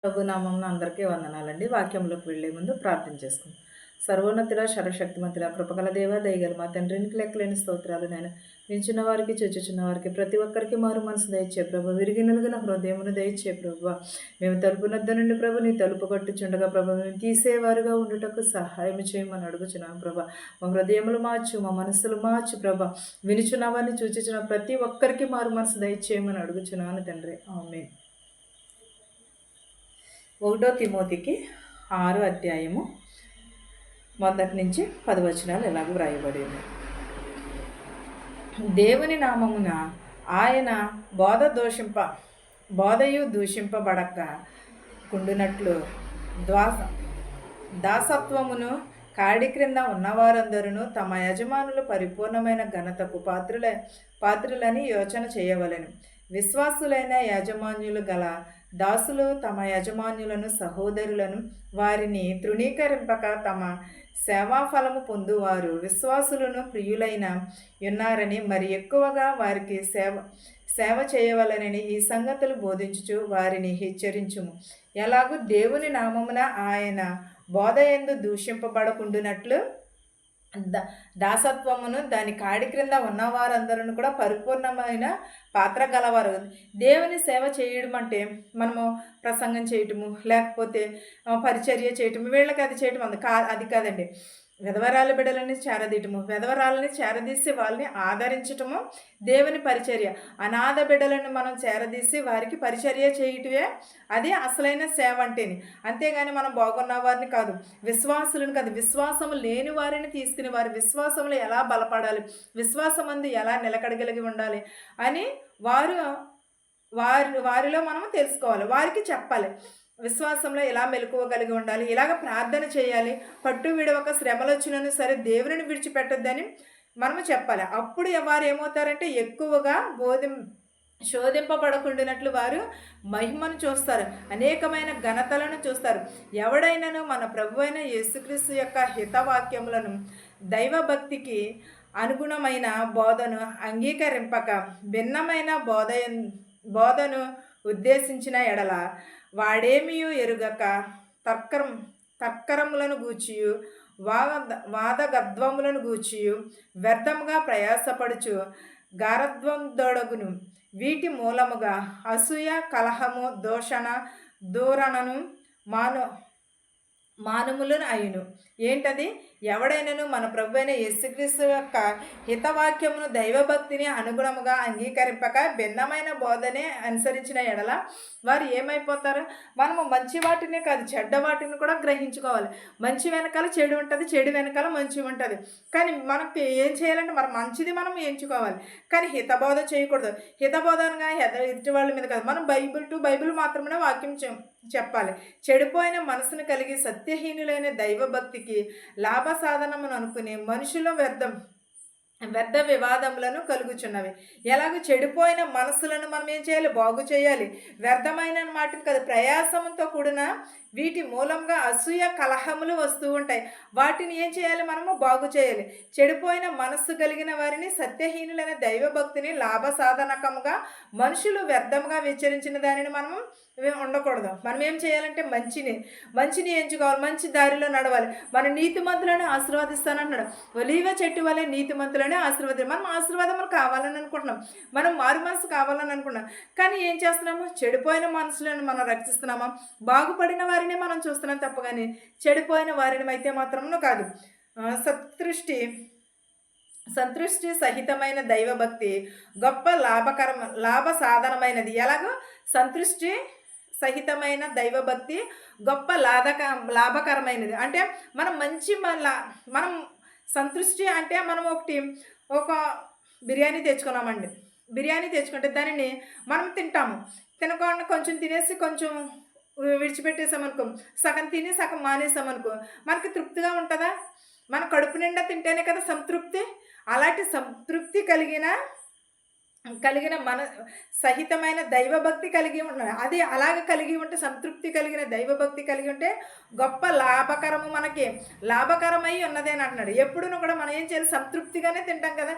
ప్రభునామమున అందరికీ వందనాలండి. వాక్యంలోకి వెళ్ళే ముందు ప్రార్థన చేసుకుందాం. సర్వోన్నతుడా, సర్వశక్తిమంతుడా, కృపగల దేవ, దయగల మా తండ్రి, నీకు లెక్కలేని స్తోత్రాలు నాయన. వించున్న వారికి, చూచుచున్న వారికి, ప్రతి ఒక్కరికి మారు మనసు దయచే ప్రభు. విరిగి నలుగున హృదయమును దయచే ప్రభు. మేము తలుపునొద్ద నుండి ప్రభు నీ తలుపు కట్టుచుండగా ప్రభు మేము తీసేవారుగా ఉండుటకు సహాయం చేయమని అడుగుచున్నాం ప్రభు. మా హృదయములు మార్చు, మా మనస్సులు మార్చు ప్రభు. వినుచున్నవారిని చూచుచున్న ప్రతి ఒక్కరికి మారు మనసు దయచేయమని అడుగుచున్నాను తండ్రి. ఆమేన్. 1 తిమోతికి 6 అధ్యాయము 1 నుంచి 10 వచనాలు ఎలాగో వ్రాయబడింది. దేవుని నామమున ఆయన బోధయు దూషింపబడక కుండునట్లు దాసత్వమును కాడి క్రింద ఉన్నవారందరూ తమ యజమానులు పరిపూర్ణమైన ఘనతకు పాత్రులని యోచన చేయవలెను. విశ్వాసులైన యాజమాన్యులు గల దాసులు తమ యజమాన్యులను, సహోదరులను, వారిని తృణీకరింపక తమ సేవాఫలము పొందువారు విశ్వాసులను ప్రియులైన ఉన్నారని మరి ఎక్కువగా వారికి సేవ చేయవలనని ఈ సంగతులు బోధించుచు వారిని హెచ్చరించుము. ఎలాగూ దేవుని నామమున ఆయన బోధయందు దూషింపబడకుండునట్లు దాసత్వమును దాని కాడి క్రింద ఉన్నవారందరూ కూడా పరిపూర్ణమైన పాత్ర గలవారు. దేవుని సేవ చేయడం అంటే మనము ప్రసంగం చేయటము, లేకపోతే పరిచర్య చేయటము, వీళ్ళకి అది చేయటం అది కాదండి. విధవరాల బిడ్డలని చేరదీయటము, విధవరాలని చేరదీసి వాళ్ళని ఆదరించటము దేవుని పరిచర్య. అనాథ బిడ్డలను మనం చేరదీసి వారికి పరిచర్య చేయటమే అది అసలైన సేవ అంటేని. అంతేగాని మనం బాగున్న వారిని కాదు, విశ్వాసులను కాదు, విశ్వాసము లేని వారిని తీసుకుని వారి విశ్వాసంలో ఎలా బలపడాలి, విశ్వాసం అందు ఎలా నిలకడగలిగి ఉండాలి అని వారిలో మనం తెలుసుకోవాలి, వారికి చెప్పాలి. విశ్వాసంలో ఎలా మెలకువగలిగి ఉండాలి, ఇలాగ ప్రార్థన చేయాలి, పట్టు విడవక శ్రమలు వచ్చినను సరే దేవుని విడిచిపెట్టొద్దని మనము చెప్పాలి. అప్పుడు వారు ఏమవుతారంటే ఎక్కువగా శోధింపబడకుండానట్లు వారు మహిమను చూస్తారు, అనేకమైన ఘనతలను చూస్తారు. ఎవడైనాను మన ప్రభు అయిన యేసుక్రీస్తు యొక్క హితవాక్యములను దైవభక్తికి అనుగుణమైన బోధను అంగీకరింపక భిన్నమైన బోధను ఉద్దేశించిన ఎడల వాడేమియూ ఎరుగక తర్కరములను గూర్చియు వాదగద్వములను గూర్చియు వ్యర్థముగా ప్రయాసపడుచు గారద్వందొడగును. వీటి మూలముగా అసూయ, కలహము, దూషణ, మానములను అయ్యును. ఏంటది? ఎవడైనాను మన ప్రభు అయిన యేసుక్రీస్తు యొక్క హితవాక్యమును దైవభక్తిని అనుగుణముగా అంగీకరింపక భిన్నమైన బోధనే అనుసరించిన ఎడల వారు ఏమైపోతారు? మనము మంచి వాటినే కాదు, చెడ్డ వాటిని కూడా గ్రహించుకోవాలి. మంచి వెనకాల చెడు ఉంటుంది, చెడు వెనకాల మంచి ఉంటుంది. కానీ మనకి ఏం చేయాలంటే మనం మంచిది మనం ఎంచుకోవాలి, కానీ హితబోధ చేయకూడదు. హితబోధనగా ఎదుటి వాళ్ళ మీద కాదు, మనం బైబిల్ మాత్రమే వాక్యం చెప్పాలి. చెడిపోయిన మనసును కలిగి సత్యహీనులైన దైవభక్తికి లాభ సాధనమును అనుకుని మనుషుల వ్యర్థ వివాదములను కలుగుచున్నవి. ఎలాగో చెడిపోయిన మనసులను మనం ఏం చేయాలి? బాగు చేయాలి. వ్యర్థమైన మాటను కాదు, ప్రయాసంతో కూడిన వీటి మూలంగా అసూయ, కలహములు వస్తూ ఉంటాయి. వాటిని ఏం చేయాలి? మనము బాగు చేయాలి. చెడిపోయిన మనస్సు కలిగిన వారిని, సత్యహీనులైన దైవభక్తిని లాభ సాధనకముగా మనుషులు వ్యర్థముగా విచరించిన దానిని మనము ఉండకూడదు. మనం ఏం చేయాలంటే మంచిని ఎంచుకోవాలి, మంచి దారిలో నడవాలి. మన నీతిమంతులను ఆశీర్వదిస్తానంటున్నాడు. ఒలీవ చెట్టు వలె నీతిమంతులను మనం ఆశీర్వాదములు కావాలని అనుకుంటున్నాం, మనం మారు మనసు కావాలని అనుకుంటున్నాం. కానీ ఏం చేస్తున్నాము? చెడిపోయిన మనసులను మనం రక్షిస్తున్నామా? బాగుపడిన వారిని మనం చూస్తున్నాం తప్ప కానీ చెడిపోయిన వారిని అయితే మాత్రము కాదు. సంతృష్టి సహితమైన దైవభక్తి గొప్ప లాభ సాధనమైనది. ఎలాగో సంతృష్టి సహితమైన దైవభక్తి గొప్ప లాభకరమైనది. అంటే మనం సంతృష్టి అంటే మనం ఒక బిర్యానీ తెచ్చుకున్నామండి. బిర్యానీ తెచ్చుకుంటే దానిని మనం తింటాము. తినకుండా కొంచెం తినేసి కొంచెం విడిచిపెట్టేసామనుకో, సగం తిని సగం మానేసామనుకో, మనకి తృప్తిగా ఉంటుందా? మన కడుపు నిండా తింటేనే కదా సంతృప్తి. అలాంటి సంతృప్తి కలిగిన కలిగిన మన సహితమైన దైవభక్తి కలిగి ఉండాలి. అది అలాగ కలిగి ఉంటే, సంతృప్తి కలిగిన దైవభక్తి కలిగి ఉంటే గొప్ప లాభకరము, మనకి లాభకరమై ఉన్నది అని అంటున్నాడు. ఎప్పుడూ కూడా మనం ఏం చేయాలి, సంతృప్తిగానే తింటాం కదా.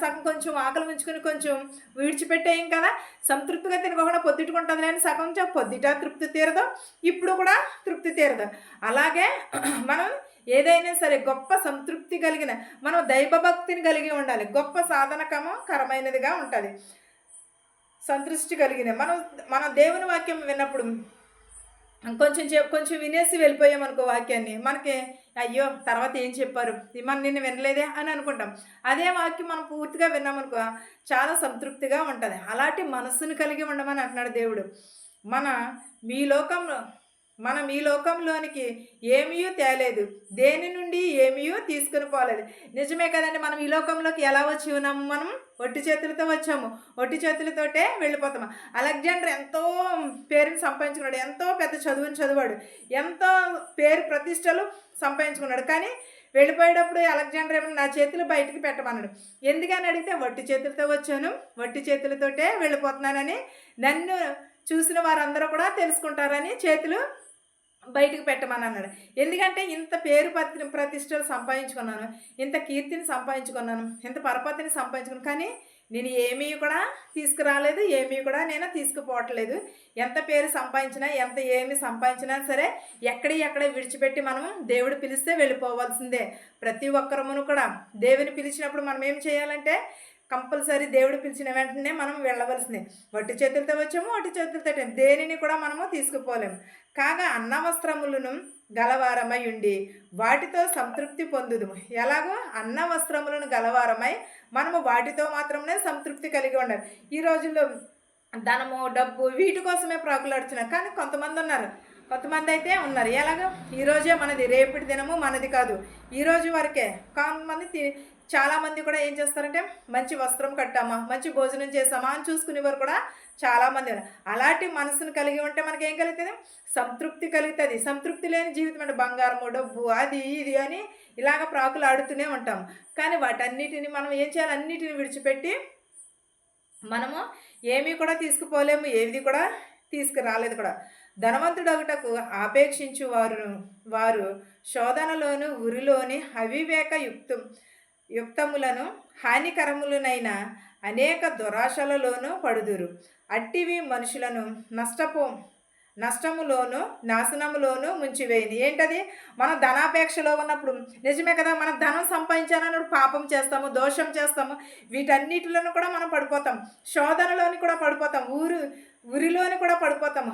సగం కొంచెం ఆకలి ఉంచుకొని కొంచెం విడిచిపెట్టేయం కదా. సంతృప్తిగా తినకుండా పొద్దుట్టుకుంటుంది అని సగం పొద్దుట తృప్తి తీరదు, ఇప్పుడు కూడా తృప్తి తీరదు. అలాగే మనం ఏదైనా సరే గొప్ప సంతృప్తి కలిగిన, మనం దైవభక్తిని కలిగి ఉండాలి. గొప్ప కరమైనదిగా ఉంటుంది. సంతృష్టి కలిగిన మనం దేవుని వాక్యం విన్నప్పుడు కొంచెం వినేసి వెళ్ళిపోయామనుకో వాక్యాన్ని, మనకి అయ్యో తర్వాత ఏం చెప్పారు, మనం నిన్ను వినలేదే అని అనుకుంటాం. అదే వాక్యం మనం పూర్తిగా విన్నామనుకో చాలా సంతృప్తిగా ఉంటుంది. అలాంటి మనస్సును కలిగి ఉండమని అంటున్నాడు దేవుడు. మనం ఈ లోకంలోనికి ఏమీ తేలేదు, దేని నుండి ఏమీ తీసుకుని పోలేదు. నిజమే కదండి. మనం ఈ లోకంలోకి ఎలా వచ్చి ఉన్నాము, మనం ఒట్టి చేతులతో వచ్చాము, ఒట్టి చేతులతోటే వెళ్ళిపోతాము. అలెగ్జాండర్ ఎంతో పేరుని సంపాదించుకున్నాడు, ఎంతో పెద్ద చదువుని చదివాడు, ఎంతో పేరు ప్రతిష్టలు సంపాదించుకున్నాడు. కానీ వెళ్ళిపోయేటప్పుడు అలెగ్జాండర్ ఏమన్నా నా చేతులు బయటికి పెట్టమన్నాడు. ఎందుకని అడిగితే ఒట్టి చేతులతో వచ్చాను, ఒట్టి చేతులతోటే వెళ్ళిపోతున్నానని, నన్ను చూసిన వారందరూ కూడా తెలుసుకుంటారని చేతులు బయటకు పెట్టమని అన్నాడు. ఎందుకంటే ఇంత పేరు ప్రతిష్టలు సంపాదించుకున్నాను, ఇంత కీర్తిని సంపాదించుకున్నాను, ఇంత పరపతిని సంపాదించుకున్నాను, కానీ నేను ఏమీ కూడా తీసుకురాలేదు, ఏమీ కూడా నేను తీసుకుపోవట్లేదు. ఎంత పేరు సంపాదించినా, ఏమి సంపాదించినా సరే ఎక్కడ విడిచిపెట్టి మనం దేవుడు పిలిస్తే వెళ్ళిపోవాల్సిందే. ప్రతి ఒక్కరమును కూడా దేవుని పిలిచినప్పుడు మనం ఏం చేయాలంటే కంపల్సరీ దేవుడు పిలిచిన వెంటనే మనం వెళ్ళవలసిందే. వట్టి చేతులతో వచ్చాము, వట్టి చేతులతో దేనిని కూడా మనము తీసుకుపోలేము. కాగా అన్న వస్త్రములను గలవారమై ఉండి వాటితో సంతృప్తి పొందుదుము. ఎలాగో అన్న వస్త్రములను గలవారమై మనము వాటితో మాత్రమే సంతృప్తి కలిగి ఉండాలి. ఈ రోజుల్లో ధనము, డబ్బు వీటి కోసమే ప్రాకులాడుతున్నారు. కానీ కొంతమంది అయితే ఉన్నారు. ఎలాగో ఈరోజే మనది, రేపటి దినము మనది కాదు, ఈరోజు వరకే. కొంతమంది చాలామంది కూడా ఏం చేస్తారంటే మంచి వస్త్రం కట్టామా, మంచి భోజనం చేసామా అని చూసుకునేవారు కూడా చాలామంది ఉన్నారు. అలాంటి మనసును కలిగి ఉంటే మనకి ఏం కలుగుతుంది, సంతృప్తి కలుగుతుంది. సంతృప్తి లేని జీవితం అంటే బంగారము, డబ్బు, అది ఇది అని ఇలాగ ప్రాకులు ఆడుతూనే ఉంటాం. కానీ వాటన్నిటిని మనం ఏం చేయాలి, అన్నిటిని విడిచిపెట్టి మనము ఏమీ కూడా తీసుకుపోలేము, ఏది కూడా తీసుకురాలేదు కూడా. ధనవంతుడొకటకు ఆపేక్షించు వారు శోధనలోను ఉరిలోని అవివేక యుక్తములను హానికరములనైన అనేక దురాశలలోనూ పడుదురు. అట్టివి మనుషులను నష్టములోను నాశనములోను ముంచివేయని. ఏంటది, మనం ధనాపేక్షలో ఉన్నప్పుడు నిజమే కదా, మనం ధనం సంపాదించాలన్నప్పుడు పాపం చేస్తాము, దోషం చేస్తాము, వీటన్నిటిలోనూ కూడా మనం పడిపోతాం. శోధనలోని కూడా పడిపోతాం, ఉరిలోని కూడా పడిపోతాము.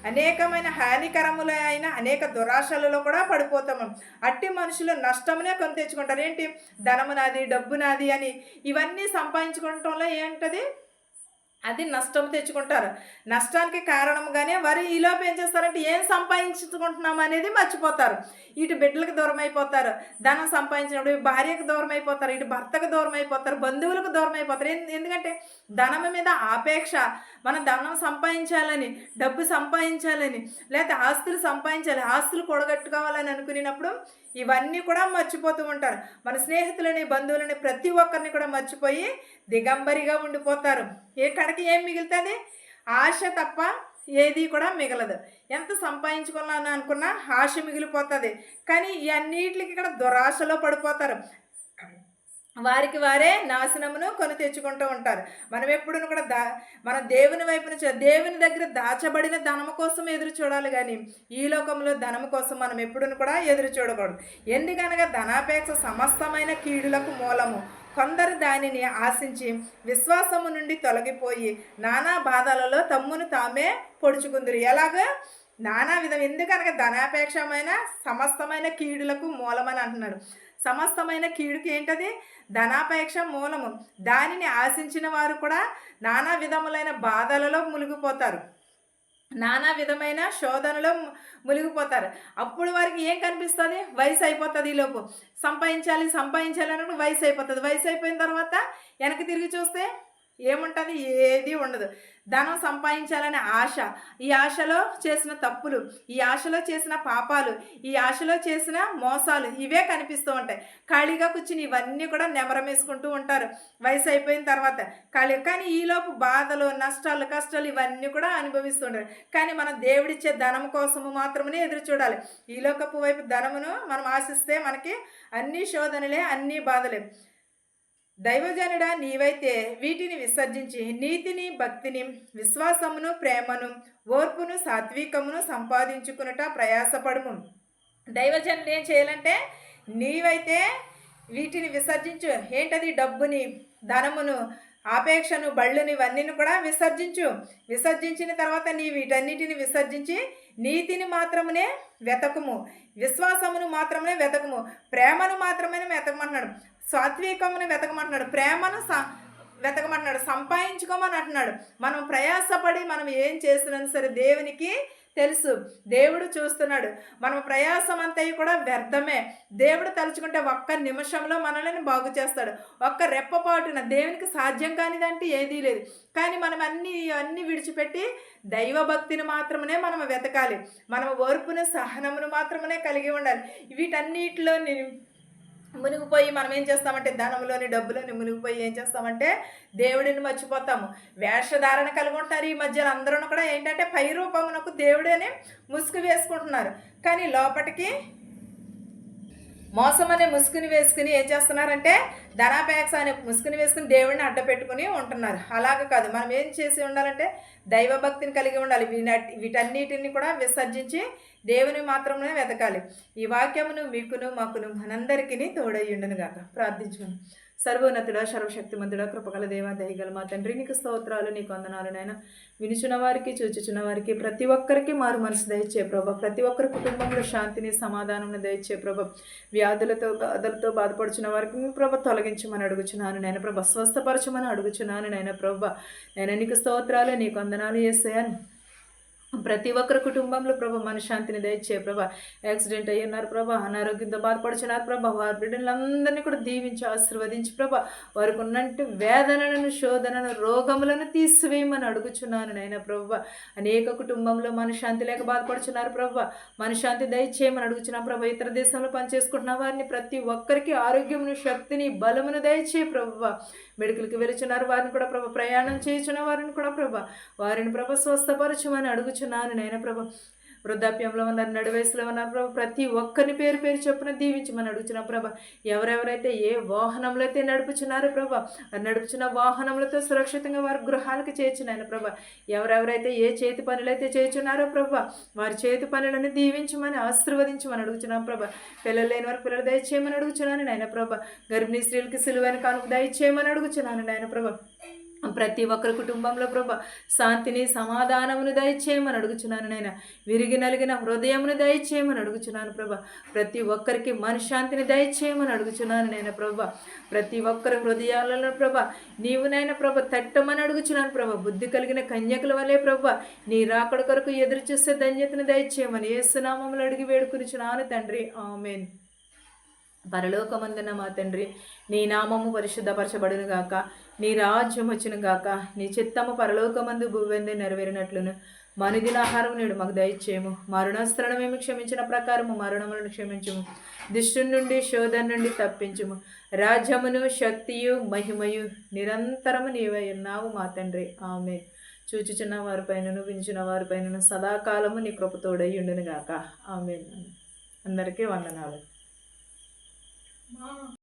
అనేకమైన హానికరములైన అనేక దురాశలలో కూడా పడిపోతాము. అట్టి మనుషులు నష్టమునే కొని తెచ్చుకుంటారు. ఏంటి, ధనము నాది, డబ్బు నాది అని ఇవన్నీ సంపాదించుకోవటంలో ఏంటది, అది నష్టం తెచ్చుకుంటారు. నష్టానికి కారణంగానే వారు ఈలోపు ఏం చేస్తారంటే ఏం సంపాదించుకుంటున్నాం అనేది మర్చిపోతారు. ఇటు బిడ్డలకు దూరం అయిపోతారు, ధనం సంపాదించినప్పుడు భార్యకు దూరం అయిపోతారు, ఇటు భర్తకు దూరం అయిపోతారు, బంధువులకు దూరం అయిపోతారు. ఎందుకంటే ధనం మీద ఆపేక్ష, మనం ధనం సంపాదించాలని, డబ్బు సంపాదించాలని, లేకపోతే ఆస్తులు సంపాదించాలి, ఆస్తులు కూడగట్టుకోవాలని అనుకునేటప్పుడు ఇవన్నీ కూడా మర్చిపోతూ ఉంటారు. మన స్నేహితులని, బంధువులని, ప్రతి ఒక్కరిని కూడా మర్చిపోయి దిగంబరిగా ఉండిపోతారు. కడకి ఏం మిగులుతుంది, ఆశ తప్ప ఏది కూడా మిగలదు. ఎంత సంపాదించుకున్నాను అనుకున్నా ఆశ మిగిలిపోతుంది. కానీ ఈ అన్నిటికి ఇక్కడ దురాశలో పడిపోతారు. వారికి వారే నాశనమును కొని తెచ్చుకుంటూ ఉంటారు. మనం ఎప్పుడు కూడా మన దేవుని వైపు నుంచి, దేవుని దగ్గర దాచబడిన ధనము కోసం ఎదురు చూడాలి, కానీ ఈ లోకంలో ధనము కోసం మనం ఎప్పుడు కూడా ఎదురు చూడకూడదు. ఎందుకనగా ధనాపేక్ష సమస్తమైన కీడులకు మూలము. కొందరు దానిని ఆశించి విశ్వాసము నుండి తొలగిపోయి నానా బాధలలో తమ్మును తామే పొడుచుకుందరు. ఎలాగా, నానా విధం. ఎందుకనగా ధనాపేక్షమైన సమస్తమైన కీడులకు మూలమని అంటున్నాడు. సమస్తమైన కీడుకి ఏంటది, ధనాపేక్ష మూలము. దానిని ఆశించిన వారు కూడా నానా విధములైన బాధలలో మునిగిపోతారు, నానా విధమైన శోధనలో మునిగిపోతారు. అప్పుడు వారికి ఏం కనిపిస్తుంది, వయసు అయిపోతుంది. ఈలోపు సంపాదించాలి అన్నప్పుడు వయసు అయిపోతుంది. వయసు అయిపోయిన తర్వాత వెనక్కి తిరిగి చూస్తే ఏముంటుంది, ఏది ఉండదు. ధనం సంపాదించాలనే ఆశ, ఈ ఆశలో చేసిన తప్పులు, ఈ ఆశలో చేసిన పాపాలు, ఈ ఆశలో చేసిన మోసాలు ఇవే కనిపిస్తూ ఉంటాయి. ఖాళీగా కూర్చుని ఇవన్నీ కూడా నెమరమేసుకుంటూ ఉంటారు వయసు అయిపోయిన తర్వాత ఖాళీ. కానీ ఈలోపు బాధలు, నష్టాలు, కష్టాలు ఇవన్నీ కూడా అనుభవిస్తుంటారు. కానీ మన దేవుడిచ్చే ధనం కోసము మాత్రమే ఎదురు చూడాలి. ఈలోకపు వైపు ధనమును మనం ఆశిస్తే మనకి అన్ని శోధనలే, అన్ని బాధలే. దైవజనుడా, నీవైతే వీటిని విసర్జించి నీతిని, భక్తిని, విశ్వాసమును, ప్రేమను, ఓర్పును, సాత్వికమును సంపాదించుకునుట ప్రయాసపడుము. దైవజనుడు ఏం చేయాలంటే, నీవైతే వీటిని విసర్జించు. ఏంటది? డబ్బుని, ధనమును, ఆపేక్షను, బళ్ళుని ఇవన్నీ కూడా విసర్జించిన తర్వాత నీ వీటన్నిటిని విసర్జించి నీతిని మాత్రమే వెతకము, విశ్వాసమును మాత్రమే వెతకము, ప్రేమను మాత్రమే వెతకమంటున్నాడు, సాత్వికమును వెతకమంటున్నాడు, ప్రేమను వెతకమంటున్నాడు, సంపాదించుకోమని అంటున్నాడు. మనం ప్రయాసపడి మనం ఏం చేసినా సరే దేవునికి తెలుసు, దేవుడు చూస్తున్నాడు. మనం ప్రయాసం అంతా కూడా వ్యర్థమే. దేవుడు తలుచుకుంటే ఒక్క నిమిషంలో మనల్ని బాగు చేస్తాడు. ఒక్క రెప్పపాటున దేవునికి సాధ్యం కానిదంటే ఏదీ లేదు. కానీ మనం అన్నీ విడిచిపెట్టి దైవభక్తిని మాత్రమే మనం వెతకాలి. మనం ఓర్పును, సహనమును మాత్రమే కలిగి ఉండాలి. వీటన్నిటిలో మునిగిపోయి మనం ఏం చేస్తామంటే ధనంలోని, డబ్బులోని మునిగిపోయి ఏం చేస్తామంటే దేవుడిని మర్చిపోతాము. వేషధారణ కలిగి ఉంటారు ఈ మధ్యలో అందరూ కూడా. ఏంటంటే పై రూపమునకు దేవుడని ముసుగు వేసుకుంటున్నారు, కానీ లోపటికి మోసం అనే ముసుగుని వేసుకుని ఏం చేస్తున్నారంటే ధనాపేక్ష అనే ముసుగుని వేసుకుని దేవుడిని అడ్డపెట్టుకుని ఉంటున్నారు. అలాగే కాదు, మనం ఏం చేసి ఉండాలంటే దైవభక్తిని కలిగి ఉండాలి. వీటన్నిటిని కూడా విసర్జించి దేవుని మాత్రమే వెతకాలి. ఈ వాక్యమును మీకును మాకును మనందరికీ తోడయ్యుండును గాక. ప్రార్థించుకుని. సర్వోన్నతుడా, సర్వశక్తిమంతుడా, కృపగల దేవా, దయగల మా తండ్రి, నీకు స్తోత్రాలు, నీకు వందనాలు నాయనా. వినుచున్న వారికి, చూచుచున్న వారికి, ప్రతి ఒక్కరికి మారు మనసు దయచే ప్రభా. ప్రతి ఒక్కరి కుటుంబంలో శాంతిని, సమాధానం దయచే ప్రభా. వ్యాధులతో, బాధలతో బాధపడుచున్న వారికి మీ ప్రభ తొలగించమని అడుగుచున్నాను నాయన ప్రభ. స్వస్థపరచమని అడుగుచున్నాను నాయన ప్రభ. నేను నీకు స్తోత్రాలు, నీకు వందనాలు చేస్తాను. ప్రతి ఒక్కరి కుటుంబంలో ప్రభా మనశ్శాంతిని దయచే ప్రభా. యాక్సిడెంట్ అయ్యి ఉన్నారు ప్రభా, అనారోగ్యంతో బాధపడుచున్నారు ప్రభా. వారి బిడ్డలందరినీ కూడా దీవించి ఆశీర్వదించి ప్రభా. వారికి ఉన్నట్టు వేదనలను, శోధనను, రోగములను తీసివేయమని అడుగుచున్నాను నాయన ప్రభా. అనేక కుటుంబంలో మనశ్శాంతి లేక బాధపడుచున్నారు ప్రభా. మనశ్శాంతి దయచేయమని అడుగుచున్నాను ప్రభా. ఇతర దేశంలో పనిచేసుకుంటున్న వారిని ప్రతి ఒక్కరికి ఆరోగ్యమును, శక్తిని, బలమును దయచే ప్రభా. మెడికల్కి వెళుచున్నారు వారిని కూడా ప్రభా. ప్రయాణం చేయుచున్న వారిని కూడా ప్రభా, వారిని ప్రభా స్వస్థపరచమని అడుగుచున్నాను నాయన ప్రభా. వృద్ధాప్యంలో ఉన్నారు, నడువయసులో ఉన్నారు ప్రభా. ప్రతి ఒక్కరిని పేరు పేరు చొప్పున దీవించమని అడుగుచున్నాం ప్రభా. ఎవరెవరైతే ఏ వాహనంలో అయితే నడుపుచున్నారో ప్రభా, నడుపుచున్న వాహనములతో సురక్షితంగా వారి గృహాలకు చేర్చున్నాయన ప్రభా. ఎవరెవరైతే ఏ చేతి పనులు అయితే చేర్చున్నారో ప్రభా, వారి చేతి పనులను దీవించమని, ఆశీర్వదించమని అడుగుచున్నాం ప్రభా. పిల్లలు లేని వారికి పిల్లలు దయచేయమని అడుగుచున్నాను నాయన ప్రభా. గర్భిణీ స్త్రీలకి సిలువైన కానుక దయచేయమని అడుగుచున్నాను నాయన ప్రభా. ప్రతి ఒక్కరి కుటుంబంలో ప్రభా శాంతిని, సమాధానమును దయచేయమని అడుగుచున్నాను నాయన. విరిగి నలిగిన హృదయమును దయచేయమని అడుగుచున్నాను ప్రభా. ప్రతి ఒక్కరికి మనశ్శాంతిని దయచేయమని అడుగుచున్నాను నాయన ప్రభా. ప్రతి ఒక్కరి హృదయాలలో ప్రభా నీవు నాయన ప్రభా తట్టమని అడుగుచున్నాను ప్రభా. బుద్ధి కలిగిన కన్యకుల వలె ప్రభా నీ రాకడ కొరకు ఎదురు చూసే ధన్యతను దయచేయమని యేసు నామములో అడిగి వేడుకొనుచున్నాను తండ్రి, ఆమేన్. పరలోకమందున మా తండ్రి, నీ నామము పరిశుద్ధపరచబడును గాక. నీ రాజ్యం వచ్చును గాక. నీ చిత్తము పరలోకమందు భూవెందే నెరవేరినట్లును మనుదిన ఆహారం నేడు మాకు దయచేయము. మా రుణస్థలను మేము క్షమించిన ప్రకారము మరణములను క్షమించుము. దుష్టుని నుండి, శోధన నుండి తప్పించుము. రాజ్యమును, శక్తియు, మహిమయు నిరంతరము నీవై ఉన్నావు మా తండ్రి, ఆమేన్. చూచుచున్న వారిపైనను, వించున్న వారిపైనను సదాకాలము నీ కృపతోడై ఉండును గాక, ఆమేన్. అందరికీ వందనాలు.